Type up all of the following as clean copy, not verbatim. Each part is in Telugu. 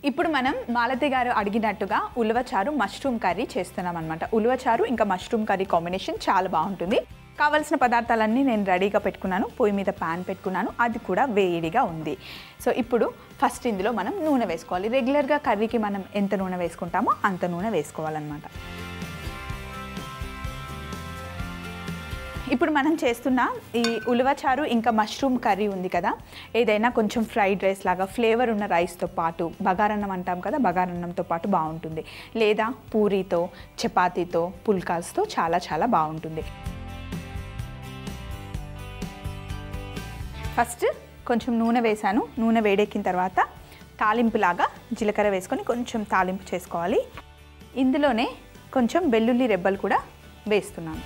ఇప్పుడు మనం మాలతి గారు అడిగినట్టుగా ఉలవచారు మష్రూమ్ కర్రీ చేస్తున్నాం అన్నమాట. ఉలవచారు ఇంకా మష్రూమ్ కర్రీ కాంబినేషన్ చాలా బాగుంటుంది. కావాల్సిన పదార్థాలన్నీ నేను రెడీగా పెట్టుకున్నాను. పొయ్యి మీద ప్యాన్ పెట్టుకున్నాను, అది కూడా వేడిగా ఉంది. సో ఇప్పుడు ఫస్ట్ ఇందులో మనం నూనె వేసుకోవాలి. రెగ్యులర్గా కర్రీకి మనం ఎంత నూనె వేసుకుంటామో అంత నూనె వేసుకోవాలన్నమాట. ఇప్పుడు మనం చేస్తున్న ఈ ఉలవచారు ఇంకా మష్రూమ్ కర్రీ ఉంది కదా, ఏదైనా కొంచెం ఫ్రైడ్ రైస్ లాగా ఫ్లేవర్ ఉన్న రైస్తో పాటు, బగారన్నం అంటాం కదా, బగారన్నంతో పాటు బాగుంటుంది. లేదా పూరీతో, చపాతీతో, పుల్కాస్తో చాలా చాలా బాగుంటుంది. ఫస్ట్ కొంచెం నూనె వేసాను. నూనె వేడెక్కిన తర్వాత తాలింపులాగా జీలకర్ర వేసుకొని కొంచెం తాలింపు చేసుకోవాలి. ఇందులోనే కొంచెం వెల్లుల్లి రెబ్బలు కూడా వేస్తున్నాను.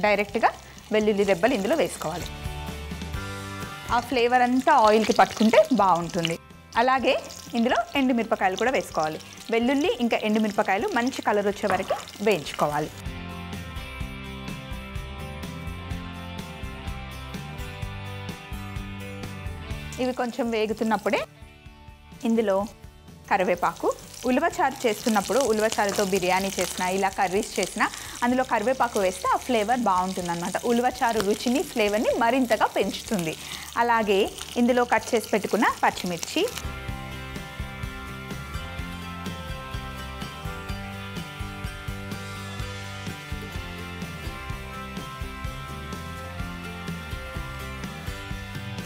డైరెక్ట్గా వెల్లుల్లి రెబ్బలు ఇందులో వేసుకోవాలి. ఆ ఫ్లేవర్ అంతా ఆయిల్కి పట్టుకుంటే బాగుంటుంది. అలాగే ఇందులో ఎండుమిరపకాయలు కూడా వేసుకోవాలి. వెల్లుల్లి ఇంకా ఎండుమిరపకాయలు మంచి కలర్ వచ్చే వరకు వేయించుకోవాలి. ఇవి కొంచెం వేగుతున్నప్పుడే ఇందులో కరివేపాకు, ఉలవచారు చేస్తున్నప్పుడు ఉలవచారుతో బిర్యానీ చేసినా ఇలా కర్రీస్ చేసినా అందులో కరివేపాకు వేస్తే ఆ ఫ్లేవర్ బాగుంటుందన్నమాట. ఉలవచారు రుచిని, ఫ్లేవర్ని మరింతగా పెంచుతుంది. అలాగే ఇందులో కట్ చేసి పెట్టుకున్న పచ్చిమిర్చి,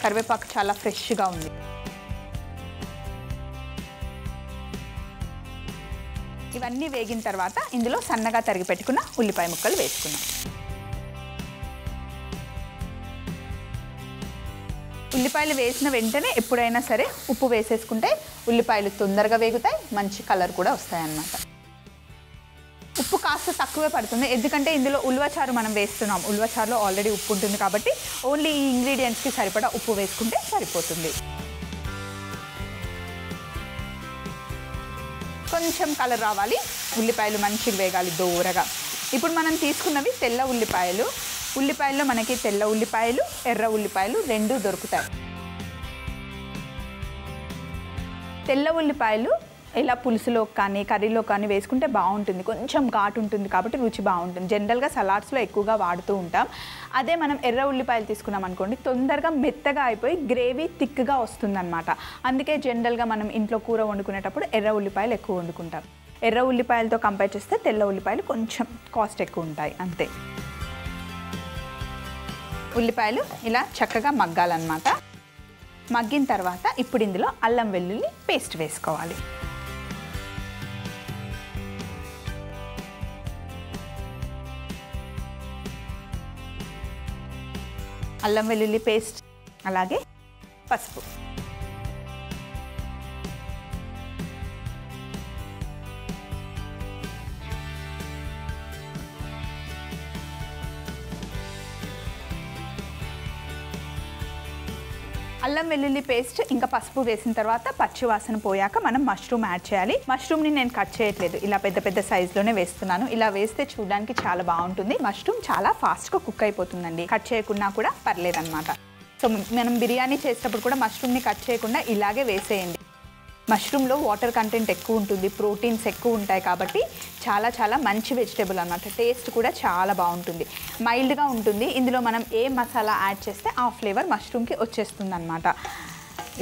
కరివేపాకు చాలా ఫ్రెష్గా ఉంది. ఇవన్నీ వేగిన తర్వాత ఇందులో సన్నగా తరిగి పెట్టుకున్న ఉల్లిపాయ ముక్కలు వేసుకున్నాం. ఉల్లిపాయలు వేసిన వెంటనే ఎప్పుడైనా సరే ఉప్పు వేసేసుకుంటే ఉల్లిపాయలు తొందరగా వేగుతాయి, మంచి కలర్ కూడా వస్తాయన్నమాట. ఉప్పు కాస్త తక్కువే పడుతుంది, ఎందుకంటే ఇందులో ఉలవచారు మనం వేస్తున్నాం. ఉలవచారులో ఆల్రెడీ ఉప్పు ఉంటుంది కాబట్టి ఓన్లీ ఈ ఇంగ్రీడియంట్స్కి సరిపడా ఉప్పు వేసుకుంటే సరిపోతుంది. కొంచెం కలర్ రావాలి, ఉల్లిపాయలు మంచిగా వేగాలి దూరగా. ఇప్పుడు మనం తీసుకున్నవి తెల్ల ఉల్లిపాయలు. ఉల్లిపాయల్లో మనకి తెల్ల ఉల్లిపాయలు, ఎర్ర ఉల్లిపాయలు రెండు దొరుకుతాయి. తెల్ల ఉల్లిపాయలు ఇలా పులుసులో కానీ కర్రీలో కానీ వేసుకుంటే బాగుంటుంది. కొంచెం ఘాటు ఉంటుంది కాబట్టి రుచి బాగుంటుంది. జనరల్గా సలాడ్స్లో ఎక్కువగా వాడుతూ ఉంటాం. అదే మనం ఎర్ర ఉల్లిపాయలు తీసుకున్నాం అనుకోండి, తొందరగా మెత్తగా అయిపోయి గ్రేవీ థిక్గా వస్తుందన్నమాట. అందుకే జనరల్గా మనం ఇంట్లో కూర వండుకునేటప్పుడు ఎర్ర ఉల్లిపాయలు ఎక్కువ వండుకుంటాం. ఎర్ర ఉల్లిపాయలతో కంపేర్ చేస్తే తెల్ల ఉల్లిపాయలు కొంచెం కాస్ట్ ఎక్కువ ఉంటాయి అంతే. ఉల్లిపాయలు ఇలా చక్కగా మగ్గాలన్నమాట. మగ్గిన తర్వాత ఇప్పుడు ఇందులో అల్లం వెల్లుల్లి పేస్ట్ వేసుకోవాలి. అల్లం వెల్లుల్లి పేస్ట్, అలాగే పసుపు. అల్లం వెల్లుల్లి పేస్ట్ ఇంకా పసుపు వేసిన తర్వాత పచ్చి వాసన పోయాక మనం మష్రూమ్ యాడ్ చేయాలి. మష్రూమ్ని నేను కట్ చేయట్లేదు, ఇలా పెద్ద పెద్ద సైజులోనే వేస్తున్నాను. ఇలా వేస్తే చూడడానికి చాలా బాగుంటుంది. మష్రూమ్ చాలా ఫాస్ట్గా కుక్ అయిపోతుందండి, కట్ చేయకున్నా కూడా పర్లేదన్నమాట. సో మనం బిర్యానీ చేసేటప్పుడు కూడా మష్రూమ్ని కట్ చేయకుండా ఇలాగే వేసేయండి. మష్రూమ్లో వాటర్ కంటెంట్ ఎక్కువ ఉంటుంది, ప్రోటీన్స్ ఎక్కువ ఉంటాయి కాబట్టి చాలా చాలా మంచి వెజిటేబుల్ అన్నమాట. టేస్ట్ కూడా చాలా బాగుంటుంది, మైల్డ్గా ఉంటుంది. ఇందులో మనం ఏ మసాలా యాడ్ చేస్తే ఆ ఫ్లేవర్ మష్రూమ్కి వచ్చేస్తుంది అన్నమాట.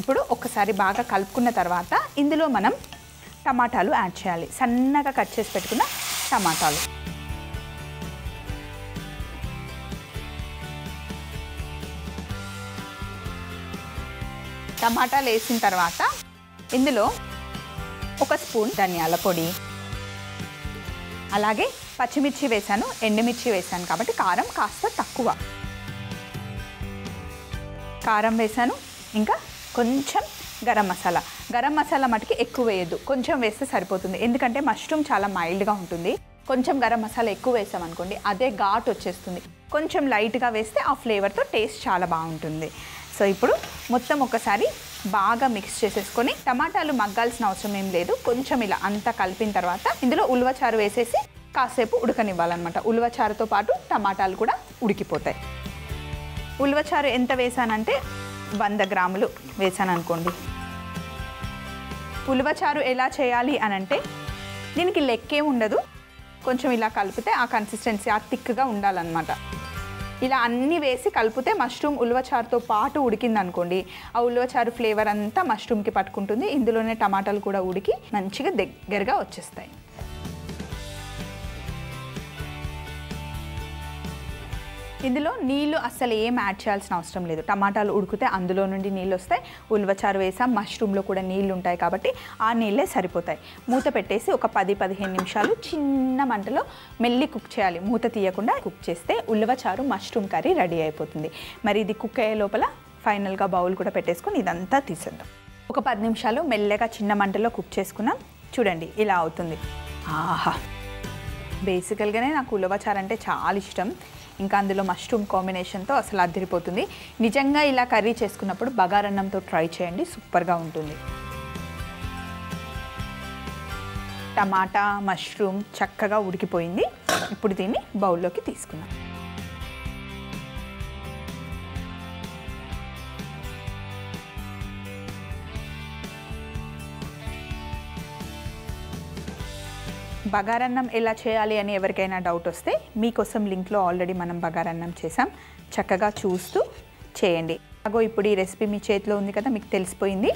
ఇప్పుడు ఒకసారి బాగా కలుపుకున్న తర్వాత ఇందులో మనం టమాటాలు యాడ్ చేయాలి. సన్నగా కట్ చేసి పెట్టుకున్న టమాటాలు. టమాటాలు వేసిన తర్వాత ఇందులో ఒక స్పూన్ ధనియాల పొడి, అలాగే పచ్చిమిర్చి వేసాను, ఎండుమిర్చి వేసాను కాబట్టి కారం కాస్త తక్కువ. కారం వేసాను, ఇంకా కొంచెం గరం మసాలా. గరం మసాలా మటుకి ఎక్కువ వేయద్దు, కొంచెం వేస్తే సరిపోతుంది. ఎందుకంటే మష్రూమ్ చాలా మైల్డ్గా ఉంటుంది. కొంచెం గరం మసాలా ఎక్కువ వేసామనుకోండి అదే ఘాట్ వచ్చేస్తుంది. కొంచెం లైట్గా వేస్తే ఆ ఫ్లేవర్తో టేస్ట్ చాలా బాగుంటుంది. సో ఇప్పుడు మొత్తం ఒకసారి బాగా మిక్స్ చేసేసుకొని, టమాటాలు మగ్గాల్సిన అవసరం ఏం లేదు, కొంచెం ఇలా అంతా కలిపిన తర్వాత ఇందులో ఉలవచారు వేసేసి కాసేపు ఉడకనివ్వాలన్నమాట. ఉలవచారుతో పాటు టమాటాలు కూడా ఉడికిపోతాయి. ఉలవచారు ఎంత వేసానంటే 100 గ్రాములు వేసాను అనుకోండి. ఉలవచారు ఎలా చేయాలి అనంటే దీనికి లెక్కే ఉండదు. కొంచెం ఇలా కలిపితే ఆ కన్సిస్టెన్సీ ఆ థిక్గా ఉండాలన్నమాట. ఇలా అన్నీ వేసి కలిపితే మష్రూమ్ ఉలవచారుతో పాటు ఉడికింది అనుకోండి, ఆ ఉలవచారు ఫ్లేవర్ అంతా మష్రూమ్కి పట్టుకుంటుంది. ఇందులోనే టమాటాలు కూడా ఉడికి మంచిగా దగ్గరగా వచ్చేస్తాయి. ఇందులో నీళ్ళు అస్సలు ఏం యాడ్ చేయాల్సిన అవసరం లేదు. టమాటాలు ఉడికితే అందులో నుండి నీళ్ళు వస్తాయి. ఉలవచారు వేసాం, మష్రూమ్లో కూడా నీళ్ళు ఉంటాయి కాబట్టి ఆ నీళ్ళే సరిపోతాయి. మూత పెట్టేసి ఒక 10-15 నిమిషాలు చిన్న మంటలో మెల్లి కుక్ చేయాలి. మూత తీయకుండా కుక్ చేస్తే ఉలవచారు మష్రూమ్ కర్రీ రెడీ అయిపోతుంది. మరి ఇది కుక్ అయ్యే లోపల ఫైనల్గా బౌల్ కూడా పెట్టేసుకొని ఇదంతా తీసేద్దాం. ఒక 10 నిమిషాలు మెల్లగా చిన్న మంటలో కుక్ చేసుకున్నాం. చూడండి ఇలా అవుతుంది. ఆహా, బేసికల్గానే నాకు ఉలవచారు అంటే చాలా ఇష్టం. ఇంకా అందులో మష్రూమ్ కాంబినేషన్తో అసలు అదిరిపోతుంది. నిజంగా ఇలా కర్రీ చేసుకున్నప్పుడు బగారన్నంతో ట్రై చేయండి, సూపర్గా ఉంటుంది. టమాటా మష్రూమ్ చక్కగా ఉడికిపోయింది. ఇప్పుడు దీన్ని బౌల్లోకి తీసుకున్నాం. బగారన్నం ఎలా చేయాలి అని ఎవరికైనా డౌట్ వస్తే మీకోసం లింక్లో ఆల్రెడీ మనం బగారన్నం చేసాం. చక్కగా చూస్తూ చేయండి. అగో ఇప్పుడు ఈ రెసిపీ మీ చేతిలో ఉంది కదా, మీకు తెలిసిపోయింది.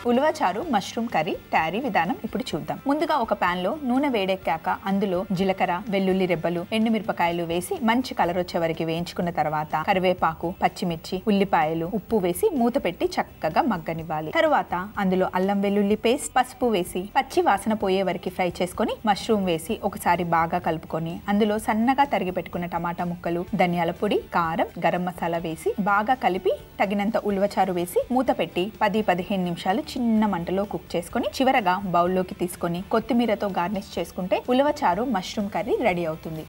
ఉలవచారు మష్రూమ్ కర్రీ తయారీ విధానం ఇప్పుడు చూద్దాం. ముందుగా ఒక పాన్ లో నూనె వేడెక్కాక అందులో జీలకర్ర, వెల్లుల్లి రెబ్బలు, ఎండుమిరపకాయలు వేసి మంచి కలర్ వచ్చే వరకు వేయించుకున్న తర్వాత కరివేపాకు, పచ్చిమిర్చి, ఉల్లిపాయలు, ఉప్పు వేసి మూత పెట్టి చక్కగా మగ్గనివ్వాలి. తర్వాత అందులో అల్లం వెల్లుల్లి పేస్ట్, పసుపు వేసి పచ్చి వాసన పోయే వరకు ఫ్రై చేసుకొని మష్రూమ్ వేసి ఒకసారి బాగా కలుపుకొని అందులో సన్నగా తరిగి పెట్టుకున్న టమాటా ముక్కలు, ధనియాల పొడి, కారం, గరం మసాలా వేసి బాగా కలిపి తగినంత ఉలవచారు వేసి మూత పెట్టి 10-15 నిమిషాలు చిన్న మంటలో కుక్ చేసుకొని చివరగా బౌల్లోకి తీసుకొని కొత్తిమీరతో గార్నిష్ చేసుకుంటే ఉలవచారు మష్రూమ్ కర్రీ రెడీ అవుతుంది.